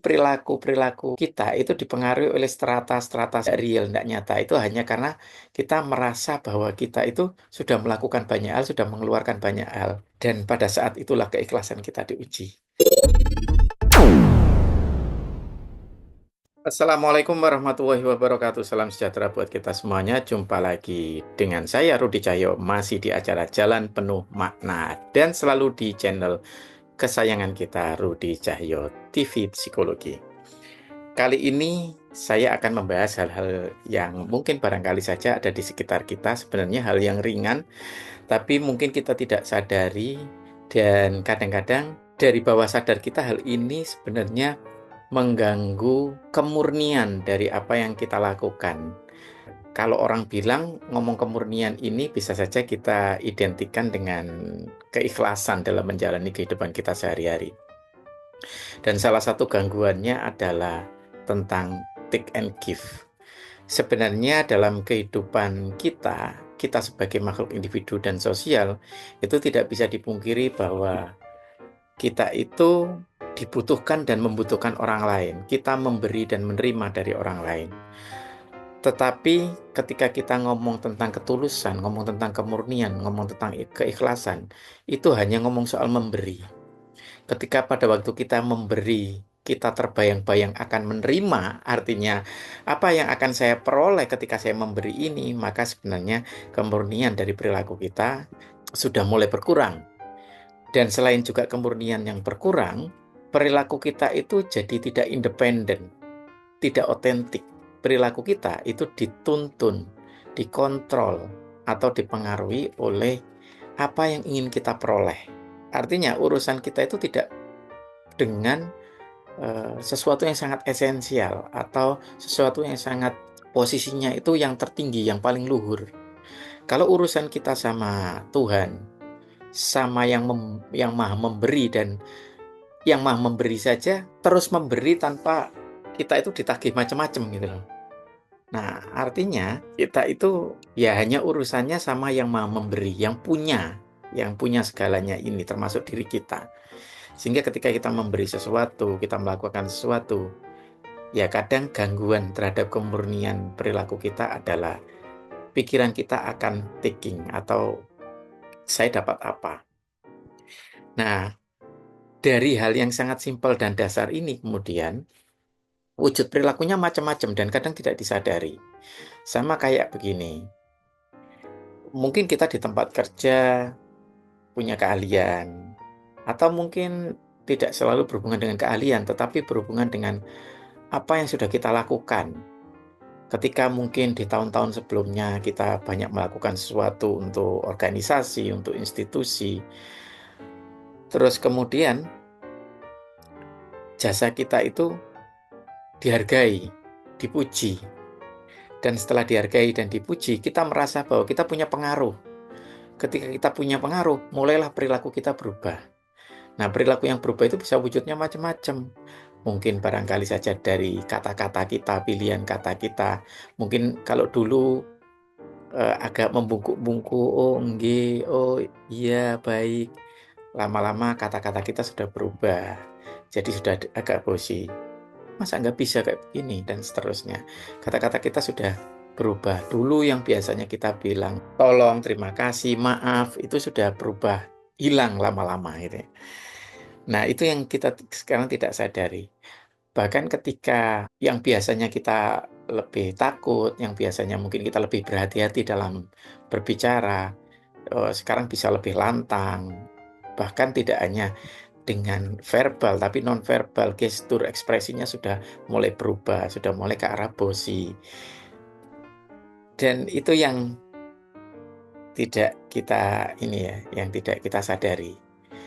perilaku-perilaku kita itu dipengaruhi oleh strata-strata real, tidak nyata. Itu hanya karena kita merasa bahwa kita itu sudah melakukan banyak hal, sudah mengeluarkan banyak hal. Dan pada saat itulah keikhlasan kita diuji. Assalamualaikum warahmatullahi wabarakatuh. Salam sejahtera buat kita semuanya. Jumpa lagi dengan saya Rudi Cahyo, masih di acara Jalan Penuh Makna dan selalu di channel kesayangan kita Rudi Cahyo TV Psikologi. Kali ini saya akan membahas hal-hal yang mungkin barangkali saja ada di sekitar kita, sebenarnya hal yang ringan, tapi mungkin kita tidak sadari dan kadang-kadang dari bawah sadar kita hal ini sebenarnya mengganggu kemurnian dari apa yang kita lakukan. Kalau orang bilang ngomong kemurnian ini bisa saja kita identikan dengan keikhlasan dalam menjalani kehidupan kita sehari-hari. Dan salah satu gangguannya adalah tentang take and give. Sebenarnya dalam kehidupan kita, kita sebagai makhluk individu dan sosial, itu tidak bisa dipungkiri bahwa kita itu dibutuhkan dan membutuhkan orang lain. Kita memberi dan menerima dari orang lain. Tetapi ketika kita ngomong tentang ketulusan, ngomong tentang kemurnian, ngomong tentang keikhlasan, itu hanya ngomong soal memberi. Ketika pada waktu kita memberi, kita terbayang-bayang akan menerima, artinya apa yang akan saya peroleh ketika saya memberi ini, maka sebenarnya kemurnian dari perilaku kita sudah mulai berkurang. Dan selain juga kemurnian yang berkurang, perilaku kita itu jadi tidak independen, tidak otentik. Perilaku kita itu dituntun, dikontrol, atau dipengaruhi oleh apa yang ingin kita peroleh. Artinya urusan kita itu tidak dengan sesuatu yang sangat esensial atau sesuatu yang sangat posisinya itu yang tertinggi, yang paling luhur. Kalau urusan kita sama Tuhan, sama yang maha memberi dan yang maha memberi saja terus memberi tanpa kita itu ditagih macam-macam gitu loh. Nah, artinya kita itu ya hanya urusannya sama yang maha memberi, yang punya segalanya ini termasuk diri kita. Sehingga ketika kita memberi sesuatu, kita melakukan sesuatu, ya kadang gangguan terhadap kemurnian perilaku kita adalah pikiran kita akan taking atau saya dapat apa. Nah, dari hal yang sangat simpel dan dasar ini kemudian wujud perilakunya macam-macam dan kadang tidak disadari. Sama kayak begini, mungkin kita di tempat kerja punya keahlian, atau mungkin tidak selalu berhubungan dengan keahlian, tetapi berhubungan dengan apa yang sudah kita lakukan. Ketika mungkin di tahun-tahun sebelumnya kita banyak melakukan sesuatu untuk organisasi, untuk institusi, terus kemudian jasa kita itu dihargai, dipuji. Dan setelah dihargai dan dipuji, kita merasa bahwa kita punya pengaruh. Ketika kita punya pengaruh, mulailah perilaku kita berubah. Nah, perilaku yang berubah itu bisa wujudnya macam-macam. Mungkin barangkali saja dari kata-kata kita, pilihan kata kita. Mungkin kalau dulu agak membungkuk-bungkuk, oh enggak, oh iya baik. Lama-lama kata-kata kita sudah berubah. Jadi sudah agak bosi. Masa nggak bisa kayak begini dan seterusnya. Kata-kata kita sudah berubah. Dulu yang biasanya kita bilang tolong, terima kasih, maaf, itu sudah berubah, hilang lama-lama gitu ya. Nah, itu yang kita sekarang tidak sadari. Bahkan ketika yang biasanya kita lebih takut, yang biasanya mungkin kita lebih berhati-hati dalam berbicara, sekarang bisa lebih lantang. Bahkan tidak hanya dengan verbal, tapi non-verbal, gestur, ekspresinya sudah mulai berubah, sudah mulai ke arah bosi. Dan itu yang tidak kita yang tidak kita sadari.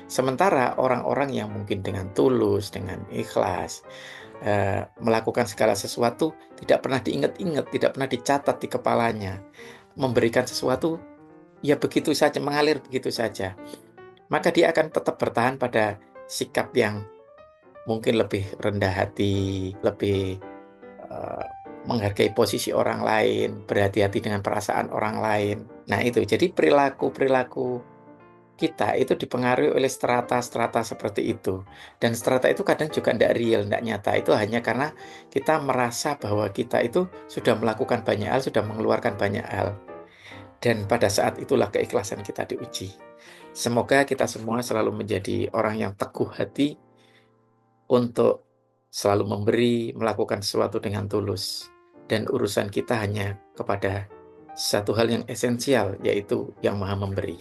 Sementara orang-orang yang mungkin dengan tulus, dengan ikhlas, melakukan segala sesuatu tidak pernah diingat-ingat, tidak pernah dicatat di kepalanya. Memberikan sesuatu, ya begitu saja, mengalir begitu saja. Maka dia akan tetap bertahan pada sikap yang mungkin lebih rendah hati, lebih menghargai posisi orang lain, berhati-hati dengan perasaan orang lain. Nah itu, jadi perilaku-perilaku kita itu dipengaruhi oleh strata-strata seperti itu. Dan strata itu kadang juga tidak real, tidak nyata. Itu hanya karena kita merasa bahwa kita itu sudah melakukan banyak hal, sudah mengeluarkan banyak hal. Dan pada saat itulah keikhlasan kita diuji. Semoga kita semua selalu menjadi orang yang teguh hati untuk selalu memberi, melakukan sesuatu dengan tulus. Dan urusan kita hanya kepada satu hal yang esensial, yaitu Yang Maha Memberi.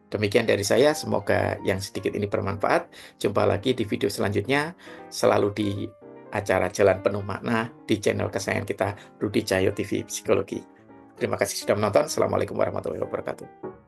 Demikian dari saya, semoga yang sedikit ini bermanfaat. Jumpa lagi di video selanjutnya, selalu di acara Jalan Penuh Makna di channel kesayangan kita, Rudi Cahyo TV Psikologi. Terima kasih sudah menonton. Assalamualaikum warahmatullahi wabarakatuh.